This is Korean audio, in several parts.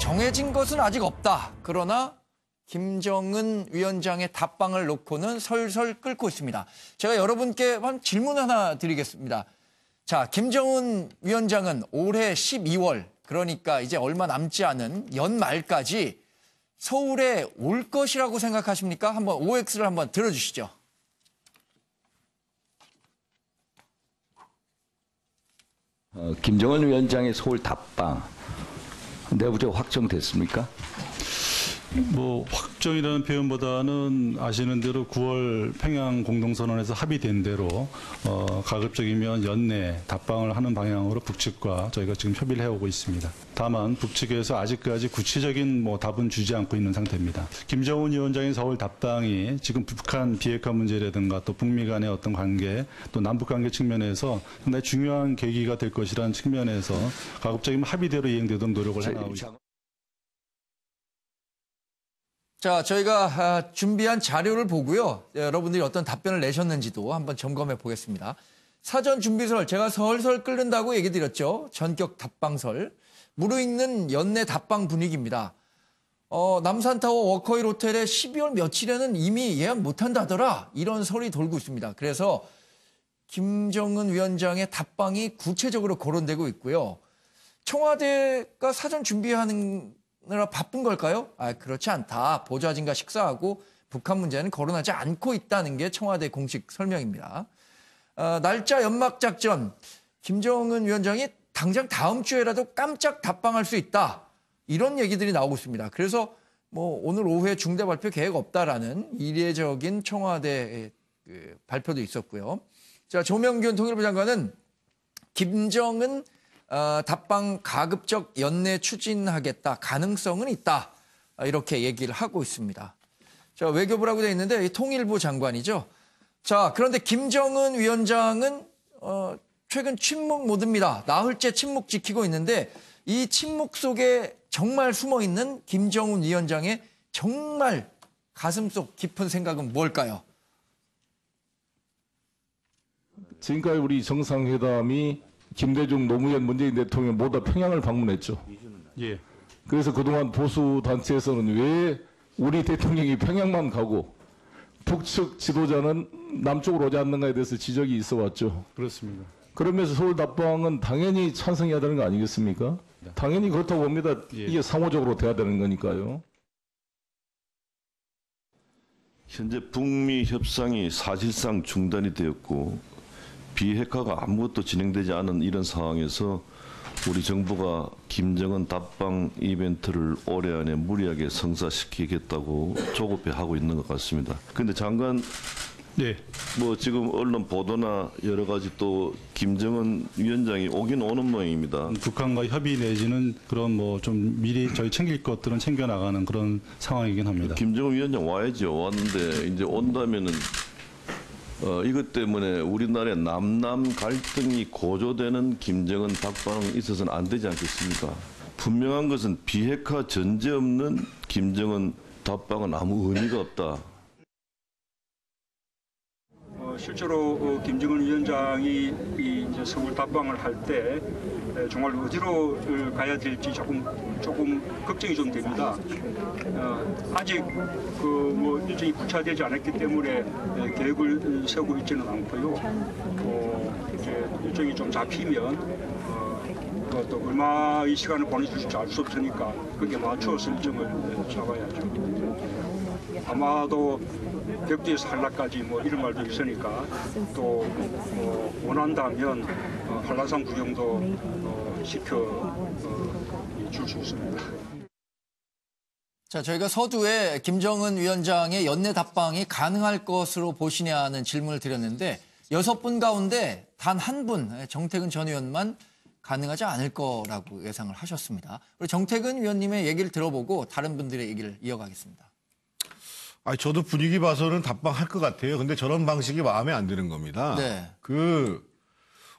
정해진 것은 아직 없다. 그러나 김정은 위원장의 답방을 놓고는 설설 끓고 있습니다. 제가 여러분께 한 질문 하나 드리겠습니다. 자, 김정은 위원장은 올해 12월, 그러니까 이제 얼마 남지 않은 연말까지 서울에 올 것이라고 생각하십니까? 한번 OX를 한번 들어주시죠. 김정은 위원장의 서울 답방 내부적으로 확정됐습니까? 뭐 확정이라는 표현보다는 아시는 대로 9월 평양 공동선언에서 합의된 대로 가급적이면 연내 답방을 하는 방향으로 북측과 저희가 지금 협의를 해오고 있습니다. 다만 북측에서 아직까지 구체적인 답은 주지 않고 있는 상태입니다. 김정은 위원장의 서울 답방이 지금 북한 비핵화 문제라든가 또 북미 간의 어떤 관계 또 남북 관계 측면에서 상당히 중요한 계기가 될 것이라는 측면에서 가급적이면 합의대로 이행되도록 노력을 해나가고 있습니다. 자, 저희가 준비한 자료를 보고요. 여러분들이 어떤 답변을 내셨는지도 한번 점검해 보겠습니다. 사전 준비설, 제가 설설 끓는다고 얘기 드렸죠. 전격 답방설. 무르익는 연내 답방 분위기입니다. 남산타워 워커힐 호텔에 12월 며칠에는 이미 예약 못한다더라. 이런 설이 돌고 있습니다. 그래서 김정은 위원장의 답방이 구체적으로 거론되고 있고요. 청와대가 사전 준비하는 바쁜 걸까요? 그렇지 않다. 보좌진과 식사하고 북한 문제는 거론하지 않고 있다는 게 청와대 공식 설명입니다. 날짜 연막작전, 김정은 위원장이 당장 다음 주에라도 깜짝 답방할 수 있다. 이런 얘기들이 나오고 있습니다. 그래서 오늘 오후에 중대 발표 계획 없다라는 이례적인 청와대 발표도 있었고요. 자, 조명균 통일부 장관은 김정은 답방 가급적 연내 추진하겠다. 가능성은 있다. 이렇게 얘기를 하고 있습니다. 자, 외교부라고 되어 있는데 통일부 장관이죠. 자, 그런데 김정은 위원장은 최근 침묵 모드입니다. 나흘째 침묵 지키고 있는데 이 침묵 속에 정말 숨어있는 김정은 위원장의 정말 가슴속 깊은 생각은 뭘까요? 지금까지 우리 정상회담이 김대중, 노무현, 문재인 대통령 모두 평양을 방문했죠. 예. 그래서 그동안 보수 단체에서는 왜 우리 대통령이 평양만 가고 북측 지도자는 남쪽으로 오지 않는가에 대해서 지적이 있어 왔죠. 그렇습니다. 그러면서 서울 답방은 당연히 찬성해야 되는 거 아니겠습니까? 네. 당연히 그렇다고 봅니다. 예. 이게 상호적으로 돼야 되는 거니까요. 현재 북미 협상이 사실상 중단이 되었고 비핵화가 아무것도 진행되지 않은 이런 상황에서 우리 정부가 김정은 답방 이벤트를 올해 안에 무리하게 성사시키겠다고 조급해하고 있는 것 같습니다. 그런데 장관, 네. 지금 언론 보도나 여러 가지 또 김정은 위원장이 오긴 오는 모양입니다. 북한과 협의 내지는 그런 좀 미리 저희 챙길 것들은 챙겨 나가는 그런 상황이긴 합니다. 김정은 위원장 와야죠. 왔는데 이제 온다면은 이것 때문에 우리나라의 남남 갈등이 고조되는 김정은 답방이 있어서는 안 되지 않겠습니까? 분명한 것은 비핵화 전제 없는 김정은 답방은 아무 의미가 없다. 실제로 김정은 위원장이 이제 서울 답방을 할 때 정말 어디로 가야 될지 조금 걱정이 좀 됩니다. 아직 일정이 구체화되지 않았기 때문에 계획을 세우고 있지는 않고요. 이제 일정이 좀 잡히면 또 얼마의 시간을 보내줄지 알 수 없으니까 거기에 맞춰서 일정을 잡아야죠. 아마도 벽지에서 한라까지 이런 말도 있으니까 또 원한다면 한라산 구경도 시켜 줄 수 있습니다. 자, 저희가 서두에 김정은 위원장의 연내 답방이 가능할 것으로 보시냐는 질문을 드렸는데 6분 가운데 단 한 분, 정태근 전 의원만 가능하지 않을 거라고 예상을 하셨습니다. 그리고 정태근 위원님의 얘기를 들어보고 다른 분들의 얘기를 이어가겠습니다. 저도 분위기 봐서는 답방할 것 같아요. 근데 저런 방식이 마음에 안 드는 겁니다. 네.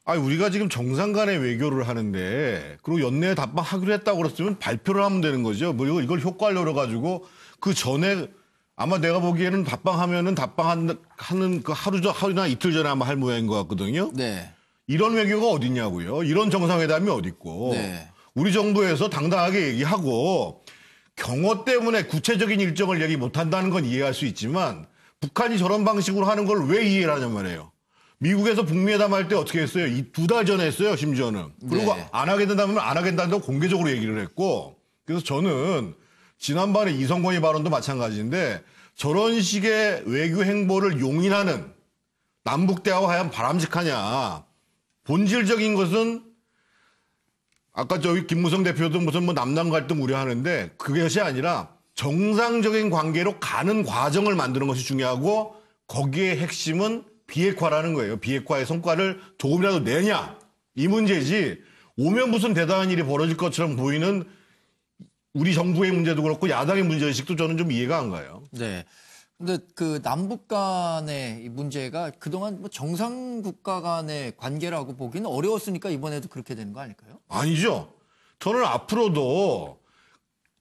우리가 지금 정상 간의 외교를 하는데, 그리고 연내에 답방하기로 했다고 그랬으면 발표를 하면 되는 거죠. 이걸 효과를 노려가지고, 그 전에, 아마 내가 보기에는 답방하면은 답방하는 그 하루나 이틀 전에 아마 할 모양인 것 같거든요. 네. 이런 외교가 어딨냐고요. 이런 정상회담이 어딨고. 네. 우리 정부에서 당당하게 얘기하고 경호 때문에 구체적인 일정을 얘기 못한다는 건 이해할 수 있지만 북한이 저런 방식으로 하는 걸 왜 이해를 하냔 말이에요. 미국에서 북미회담 할 때 어떻게 했어요? 2달 전에 했어요, 심지어는. 그리고 네. 안 하게 된다면 안 하겠다고 공개적으로 얘기를 했고. 그래서 저는 지난번에 이성건이 발언도 마찬가지인데 저런 식의 외교 행보를 용인하는 남북 대화가 과연 바람직하냐. 본질적인 것은 아까 저기 김무성 대표도 무슨 뭐 남남 갈등 우려하는데 그것이 아니라 정상적인 관계로 가는 과정을 만드는 것이 중요하고 거기에 핵심은 비핵화라는 거예요. 비핵화의 성과를 조금이라도 내냐. 이 문제지 오면 무슨 대단한 일이 벌어질 것처럼 보이는 우리 정부의 문제도 그렇고 야당의 문제의식도 저는 좀 이해가 안 가요. 네. 근데 그 남북 간의 이 문제가 그동안 뭐 정상 국가 간의 관계라고 보기는 어려웠으니까 이번에도 그렇게 되는 거 아닐까요? 아니죠. 저는 앞으로도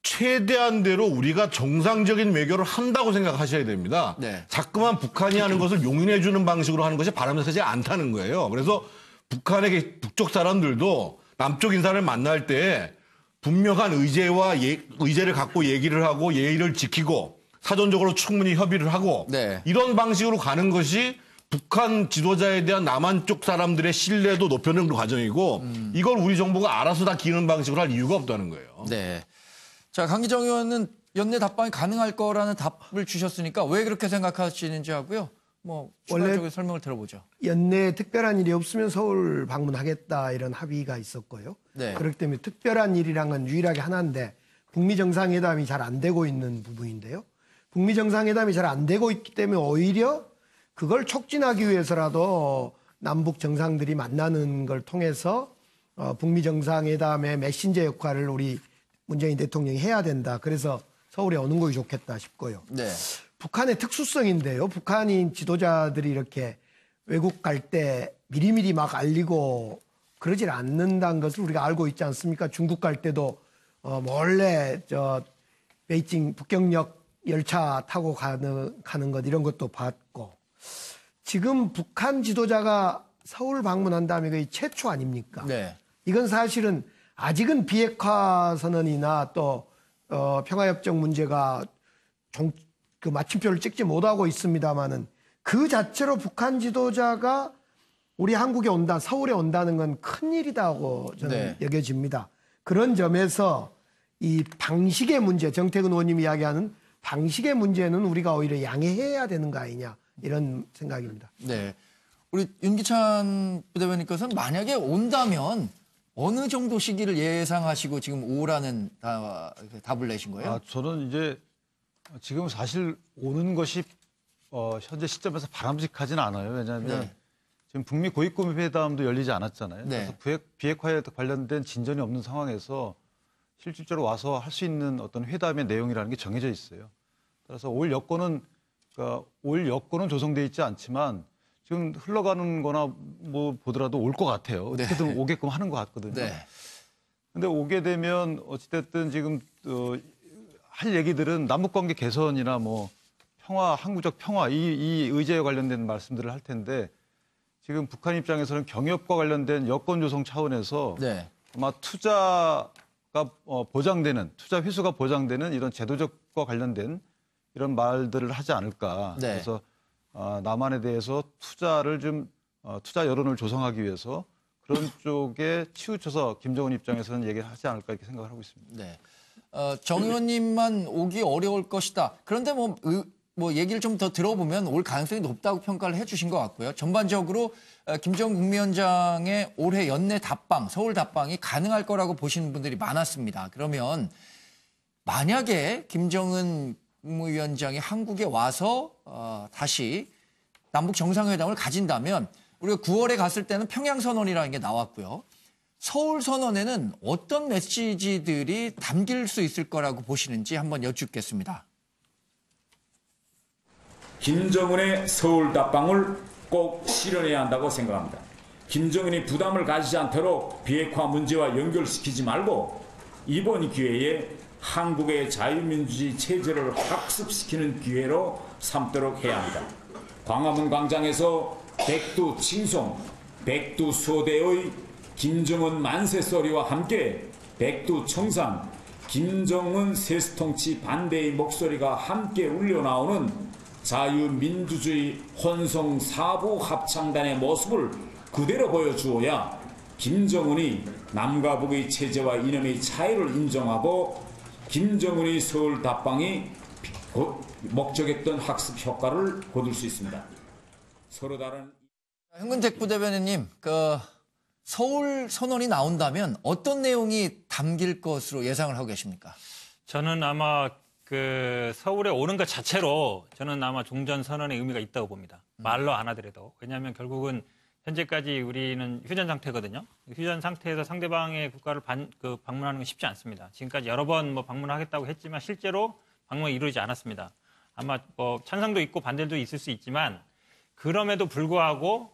최대한대로 우리가 정상적인 외교를 한다고 생각하셔야 됩니다. 네. 자꾸만 북한이 하는 것을 용인해주는 방식으로 하는 것이 바람직하지 않다는 거예요. 그래서 북한의 북쪽 사람들도 남쪽 인사를 만날 때 분명한 의제를 갖고 얘기를 하고 예의를 지키고 사전적으로 충분히 협의를 하고 네. 이런 방식으로 가는 것이 북한 지도자에 대한 남한 쪽 사람들의 신뢰도 높여는 과정이고 이걸 우리 정부가 알아서 다 기는 방식으로 할 이유가 없다는 거예요. 네. 자, 강기정 의원은 연내 답방이 가능할 거라는 답을 주셨으니까 왜 그렇게 생각하시는지 하고요. 뭐 추가적인 설명을 들어보죠. 연내에 특별한 일이 없으면 서울 방문하겠다 이런 합의가 있었고요. 네. 그렇기 때문에 특별한 일이란 유일하게 하나인데 북미 정상회담이 잘 안 되고 있는 부분인데요. 북미 정상회담이 잘 안 되고 있기 때문에 오히려 그걸 촉진하기 위해서라도 남북 정상들이 만나는 걸 통해서 북미 정상회담의 메신저 역할을 우리 문재인 대통령이 해야 된다. 그래서 서울에 오는 것이 좋겠다 싶고요. 네. 북한의 특수성인데요. 북한인 지도자들이 이렇게 외국 갈 때 미리미리 막 알리고 그러질 않는다는 것을 우리가 알고 있지 않습니까? 중국 갈 때도 몰래 베이징 북경역 열차 타고 가는 것 이런 것도 봤고 지금 북한 지도자가 서울 방문한 다음에 거의 최초 아닙니까? 네. 이건 사실은 아직은 비핵화 선언이나 또 평화협정 문제가 그 마침표를 찍지 못하고 있습니다만은 그 자체로 북한 지도자가 우리 한국에 온다, 서울에 온다는 건 큰일이다고 저는 네. 여겨집니다. 그런 점에서 이 방식의 문제, 정태근 의원님이 이야기하는 방식의 문제는 우리가 오히려 양해해야 되는 거 아니냐 이런 생각입니다. 네. 우리 윤기찬 부대변인께서는 만약에 온다면 어느 정도 시기를 예상하시고 지금 오라는 답을 내신 거예요? 저는 이제 지금 사실 오는 것이 현재 시점에서 바람직하지는 않아요. 왜냐하면 네. 지금 북미 고위급 회담도 열리지 않았잖아요. 네. 그래서 비핵화에 관련된 진전이 없는 상황에서 실질적으로 와서 할 수 있는 어떤 회담의 내용이라는 게 정해져 있어요. 따라서 올 여건은 조성돼 있지 않지만 지금 흘러가는 거나 뭐 보더라도 올 것 같아요. 어떻게든 오게끔 하는 것 같거든요. 네. 근데 오게 되면 어찌됐든 지금 할 얘기들은 남북관계 개선이나 뭐 평화, 항구적 평화 이 의제에 관련된 말씀들을 할 텐데 지금 북한 입장에서는 경협과 관련된 여건 조성 차원에서 네. 아마 투자가 보장되는 투자 회수가 보장되는 이런 제도적과 관련된 이런 말들을 하지 않을까. 네. 그래서 남한에 대해서 투자를 좀 투자 여론을 조성하기 위해서 그런 쪽에 치우쳐서 김정은 입장에서는 얘기를 하지 않을까 이렇게 생각을 하고 있습니다. 네. 정 의원님만 오기 어려울 것이다. 그런데 뭐 얘기를 좀 더 들어보면 올 가능성이 높다고 평가를 해주신 것 같고요. 전반적으로 김정은 국무위원장의 올해 연내 답방, 서울 답방이 가능할 거라고 보시는 분들이 많았습니다. 그러면 만약에 김정은 국무위원장이 한국에 와서 다시 남북 정상회담을 가진다면 우리가 9월에 갔을 때는 평양선언이라는 게 나왔고요. 서울선언에는 어떤 메시지들이 담길 수 있을 거라고 보시는지 한번 여쭙겠습니다. 김정은의 서울 답방을 꼭 실현해야 한다고 생각합니다. 김정은이 부담을 가지지 않도록 비핵화 문제와 연결시키지 말고 이번 기회에 한국의 자유민주주의 체제를 학습시키는 기회로 삼도록 해야 합니다. 광화문 광장에서 백두 칭송, 백두 수호대의 김정은 만세 소리와 함께 백두 청산, 김정은 세수통치 반대의 목소리가 함께 울려나오는 자유민주주의 혼성 사부 합창단의 모습을 그대로 보여주어야 김정은이 남과 북의 체제와 이념의 차이를 인정하고 김정은이 서울 답방이 목적했던 학습 효과를 거둘 수 있습니다. 서로 다른 현근택 부대변인님, 서울 선언이 나온다면 어떤 내용이 담길 것으로 예상을 하고 계십니까? 저는 아마 서울에 오는 것 자체로 저는 아마 종전 선언의 의미가 있다고 봅니다. 말로 안 하더라도. 왜냐하면 결국은 현재까지 우리는 휴전 상태거든요. 휴전 상태에서 상대방의 국가를 방문하는 건 쉽지 않습니다. 지금까지 여러 번 방문하겠다고 했지만 실제로 방문이 이루어지지 않았습니다. 아마 찬성도 있고 반대도 있을 수 있지만 그럼에도 불구하고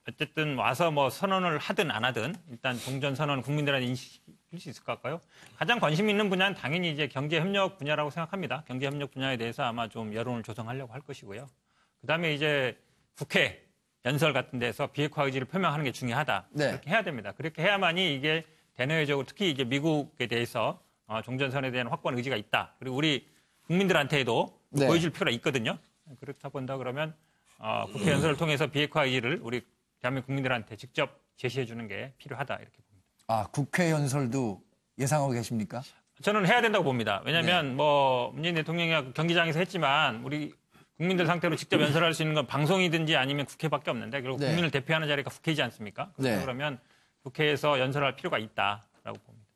어쨌든 와서 선언을 하든 안 하든 일단 종전 선언 국민들한테 인식일 수 있을 것 같고요. 가장 관심 있는 분야는 당연히 이제 경제협력 분야라고 생각합니다. 경제협력 분야에 대해서 아마 좀 여론을 조성하려고 할 것이고요. 그다음에 이제 국회 연설 같은 데서 비핵화 의지를 표명하는 게 중요하다. 네. 그렇게 해야 됩니다. 그렇게 해야만이 이게 대내외적으로 특히 이제 미국에 대해서 종전선언에 대한 확고한 의지가 있다. 그리고 우리 국민들한테도 네. 보여줄 필요가 있거든요. 그렇다 본다 그러면 국회 연설을 통해서 비핵화 의지를 우리 대한민국 국민들한테 직접 제시해 주는 게 필요하다 이렇게 봅니다. 아, 국회 연설도 예상하고 계십니까? 저는 해야 된다고 봅니다. 왜냐하면 문재인 대통령이 경기장에서 했지만 우리 국민들 상태로 직접 연설할 수 있는 건 방송이든지 아니면 국회밖에 없는데 결국 네. 국민을 대표하는 자리가 국회이지 않습니까? 네. 그러면 국회에서 연설할 필요가 있다라고 봅니다.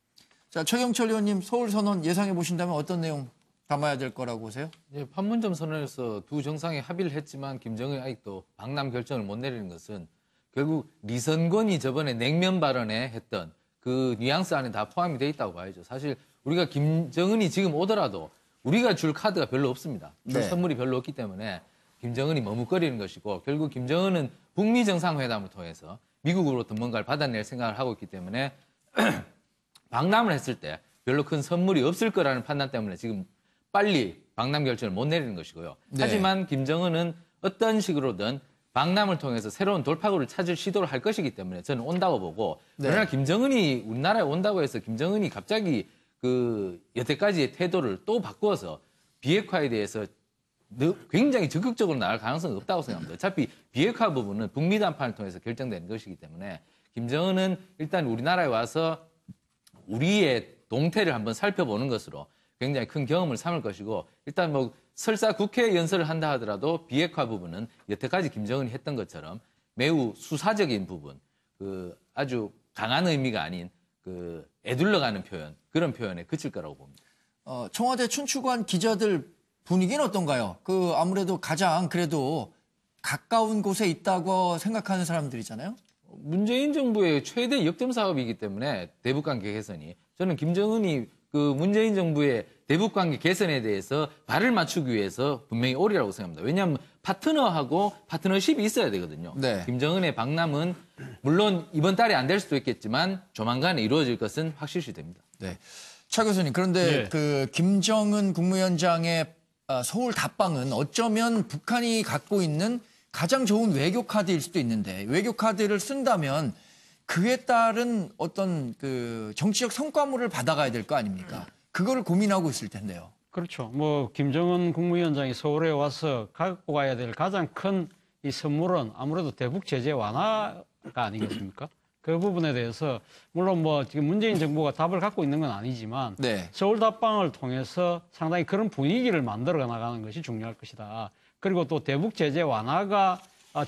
자, 최경철 의원님, 서울 선언 예상해 보신다면 어떤 내용 담아야 될 거라고 보세요? 예, 판문점 선언에서 두 정상이 합의를 했지만 김정은이 아직도 방남 결정을 못 내리는 것은 결국 리선권이 저번에 냉면 발언에 했던 그 뉘앙스 안에 다 포함이 돼 있다고 봐야죠. 사실 우리가 김정은이 지금 오더라도 우리가 줄 카드가 별로 없습니다. 줄 네. 선물이 별로 없기 때문에 김정은이 머뭇거리는 것이고 결국 김정은은 북미 정상회담을 통해서 미국으로부터 뭔가를 받아낼 생각을 하고 있기 때문에 방남을 했을 때 별로 큰 선물이 없을 거라는 판단 때문에 지금 빨리 방남 결정을 못 내리는 것이고요. 네. 하지만 김정은은 어떤 식으로든 방남을 통해서 새로운 돌파구를 찾을 시도를 할 것이기 때문에 저는 온다고 보고 네. 그러나 김정은이 우리나라에 온다고 해서 김정은이 갑자기 여태까지의 태도를 또 바꾸어서 비핵화에 대해서 굉장히 적극적으로 나갈 가능성은 없다고 생각합니다. 어차피 비핵화 부분은 북미 담판을 통해서 결정되는 것이기 때문에 김정은은 일단 우리나라에 와서 우리의 동태를 한번 살펴보는 것으로 굉장히 큰 경험을 삼을 것이고 일단 설사 국회 연설을 한다 하더라도 비핵화 부분은 여태까지 김정은이 했던 것처럼 매우 수사적인 부분, 아주 강한 의미가 아닌 애둘러가는 표현, 그런 표현에 그칠 거라고 봅니다. 청와대 춘추관 기자들 분위기는 어떤가요? 아무래도 가장 그래도 가까운 곳에 있다고 생각하는 사람들이잖아요. 문재인 정부의 최대 역점 사업이기 때문에 대북관계 개선이 저는 김정은이 문재인 정부의 대북관계 개선에 대해서 발을 맞추기 위해서 분명히 오리라고 생각합니다. 왜냐하면 파트너하고 파트너십이 있어야 되거든요. 네. 김정은의 방남은 물론 이번 달에 안 될 수도 있겠지만 조만간에 이루어질 것은 확실시 됩니다. 네. 차 교수님, 그런데 김정은 국무위원장의 서울 답방은 어쩌면 북한이 갖고 있는 가장 좋은 외교 카드일 수도 있는데 외교 카드를 쓴다면 그에 따른 어떤 정치적 성과물을 받아가야 될 거 아닙니까? 그거를 고민하고 있을 텐데요. 그렇죠. 김정은 국무위원장이 서울에 와서 갖고 가야 될 가장 큰 이 선물은 아무래도 대북 제재 완화가 아니겠습니까? 그 부분에 대해서 물론 지금 문재인 정부가 답을 갖고 있는 건 아니지만 네. 서울 답방을 통해서 상당히 그런 분위기를 만들어 나가는 것이 중요할 것이다. 그리고 또 대북 제재 완화가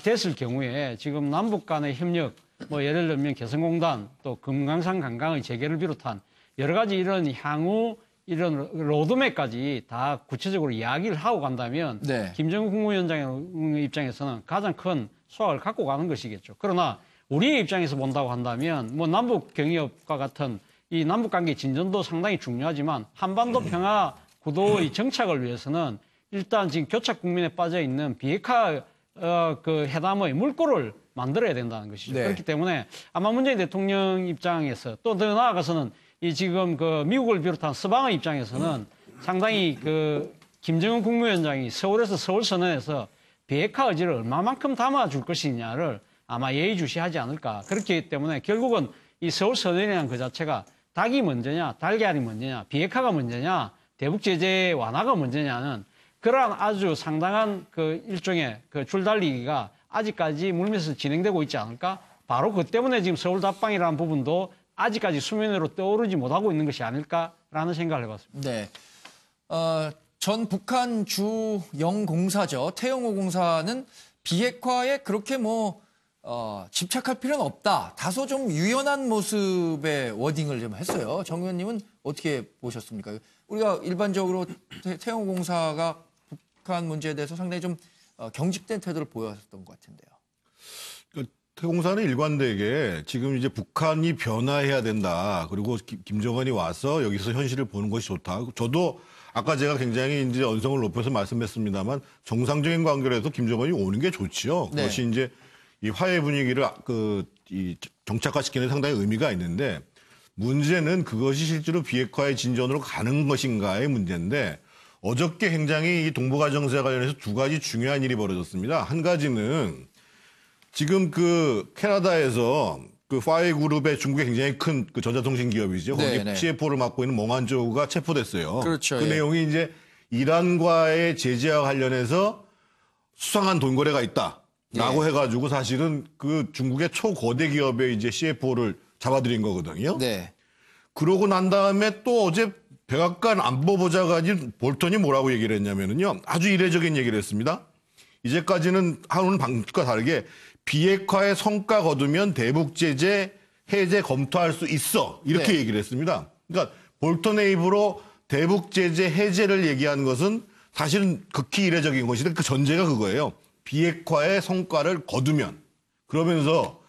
됐을 경우에 지금 남북 간의 협력, 예를 들면 개성공단 또 금강산 관광의 재개를 비롯한 여러 가지 이런 향후 이런 로드맵까지 다 구체적으로 이야기를 하고 간다면 네. 김정은 국무위원장의 입장에서는 가장 큰 수확을 갖고 가는 것이겠죠. 그러나 우리의 입장에서 본다고 한다면 남북 경협과 같은 이 남북 관계 진전도 상당히 중요하지만 한반도 평화 구도의 정착을 위해서는 일단 지금 교착 국면에 빠져 있는 비핵화 회담의 물꼬를 만들어야 된다는 것이죠. 네. 그렇기 때문에 아마 문재인 대통령 입장에서 또 더 나아가서는 이 지금 미국을 비롯한 서방의 입장에서는 상당히 김정은 국무위원장이 서울에서 서울 선언에서 비핵화 의지를 얼마만큼 담아줄 것이냐를 아마 예의주시하지 않을까. 그렇기 때문에 결국은 이 서울 선언이라는 그 자체가 닭이 먼저냐, 달걀이 먼저냐, 비핵화가 먼저냐, 대북 제재 완화가 먼저냐는 그러한 아주 상당한 그 일종의 그 줄달리기가 아직까지 물밑에서 진행되고 있지 않을까? 바로 그 때문에 지금 서울 답방이라는 부분도 아직까지 수면 위로 떠오르지 못하고 있는 것이 아닐까라는 생각을 해봤습니다. 네. 전 북한 주영 공사죠. 태영호 공사는 비핵화에 그렇게 집착할 필요는 없다. 다소 좀 유연한 모습의 워딩을 좀 했어요. 정 의원님은 어떻게 보셨습니까? 우리가 일반적으로 태영호 공사가 북한 문제에 대해서 상당히 좀 경직된 태도를 보였던 것 같은데요. 태공사는 일관되게 지금 이제 북한이 변화해야 된다. 그리고 김정은이 와서 여기서 현실을 보는 것이 좋다. 저도 아까 제가 굉장히 이제 언성을 높여서 말씀했습니다만 정상적인 관계에서 김정은이 오는 게 좋지요. 네. 그것이 이제 이 화해 분위기를 정착화시키는 데 상당히 의미가 있는데 문제는 그것이 실제로 비핵화의 진전으로 가는 것인가의 문제인데 어저께 굉장히 이 동북아 정세 관련해서 두 가지 중요한 일이 벌어졌습니다. 한 가지는 지금 그 캐나다에서 그 파이 그룹의 중국의 굉장히 큰 그 전자통신 기업이죠. 거기 CFO를 맡고 있는 몽환조우가 체포됐어요. 그렇죠. 그 내용이 이제 이란과의 제재와 관련해서 수상한 돈 거래가 있다라고 해가지고 사실은 그 중국의 초거대 기업의 이제 CFO를 잡아들인 거거든요. 네. 그러고 난 다음에 또 어제 백악관 안보보좌관인 볼턴이 뭐라고 얘기를 했냐면은요. 아주 이례적인 얘기를 했습니다. 이제까지는 하는 방식과 다르게 비핵화의 성과 거두면 대북 제재 해제 검토할 수 있어. 이렇게 얘기를 했습니다. 그러니까 볼턴의 입으로 대북 제재 해제를 얘기한 것은 사실은 극히 이례적인 것인데 그 전제가 그거예요. 비핵화의 성과를 거두면. 그러면서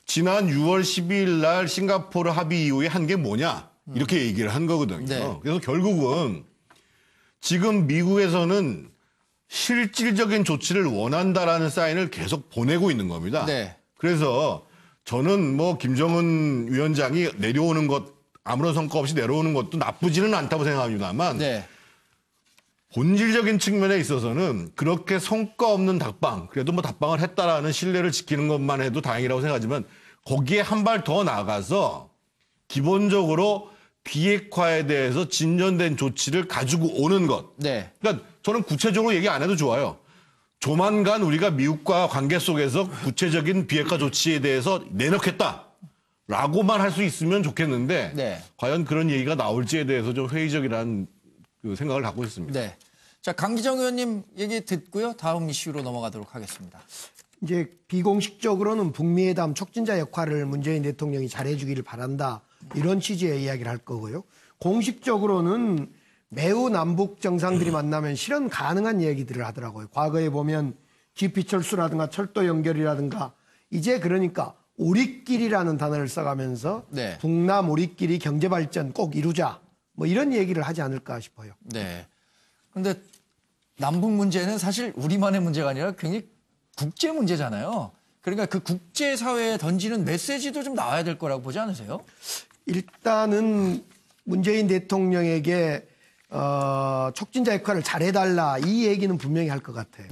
지난 6월 12일 날 싱가포르 합의 이후에 한 게 뭐냐. 이렇게 얘기를 한 거거든요. 네. 그래서 결국은 지금 미국에서는 실질적인 조치를 원한다라는 사인을 계속 보내고 있는 겁니다. 네. 그래서 저는 김정은 위원장이 내려오는 것 아무런 성과 없이 내려오는 것도 나쁘지는 않다고 생각합니다만 본질적인 측면에 있어서는 그렇게 성과 없는 답방, 그래도 답방을 했다라는 신뢰를 지키는 것만 해도 다행이라고 생각하지만 거기에 한 발 더 나가서 기본적으로 비핵화에 대해서 진전된 조치를 가지고 오는 것. 그러니까 저는 구체적으로 얘기 안 해도 좋아요. 조만간 우리가 미국과 관계 속에서 구체적인 비핵화 조치에 대해서 내놓겠다라고만 할 수 있으면 좋겠는데 과연 그런 얘기가 나올지에 대해서 좀 회의적이라는 생각을 갖고 있습니다. 네. 자, 강기정 의원님 얘기 듣고요. 다음 이슈로 넘어가도록 하겠습니다. 이제 비공식적으로는 북미회담 촉진자 역할을 문재인 대통령이 잘해주기를 바란다. 이런 취지의 이야기를 할 거고요. 공식적으로는 매우 남북 정상들이 만나면 실현 가능한 얘기들을 하더라고요. 과거에 보면 GP철수라든가 철도 연결이라든가 이제 그러니까 우리끼리라는 단어를 써가면서 북남 우리끼리 경제발전 꼭 이루자. 이런 얘기를 하지 않을까 싶어요. 네. 그런데 남북 문제는 사실 우리만의 문제가 아니라 굉장히 국제 문제잖아요. 그러니까 그 국제사회에 던지는 메시지도 좀 나와야 될 거라고 보지 않으세요? 일단은 문재인 대통령에게 촉진자 역할을 잘해달라 이 얘기는 분명히 할 것 같아요.